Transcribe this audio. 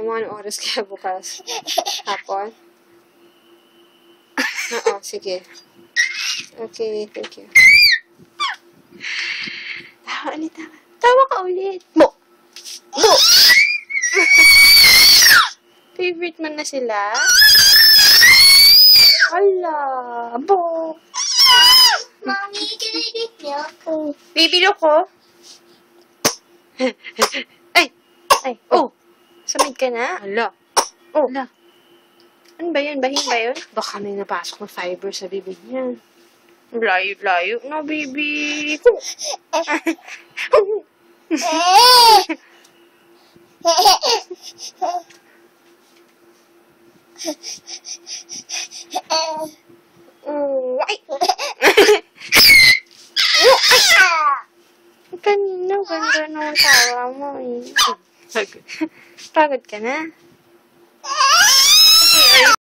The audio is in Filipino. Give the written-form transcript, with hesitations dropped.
Mga oras kaya bukas? Hapon? Oo, sige. Okay, thank you. Tawa ulit, tawa. Tawa ka ulit. Bo! Bo! Favorite mo na sila? Hala! Bo! Mommy, can I get milk? Bibilo ko? Ay! Ay! Oh! Samid ka na? Hala! Oh! Hala! Ano ba yun? Bahin ba yun? Baka may napasok na fiber sa bibig niya. Layo-layo na, baby! Ay! Kanina, ganda nung tawa mo eh. Pagod ka na?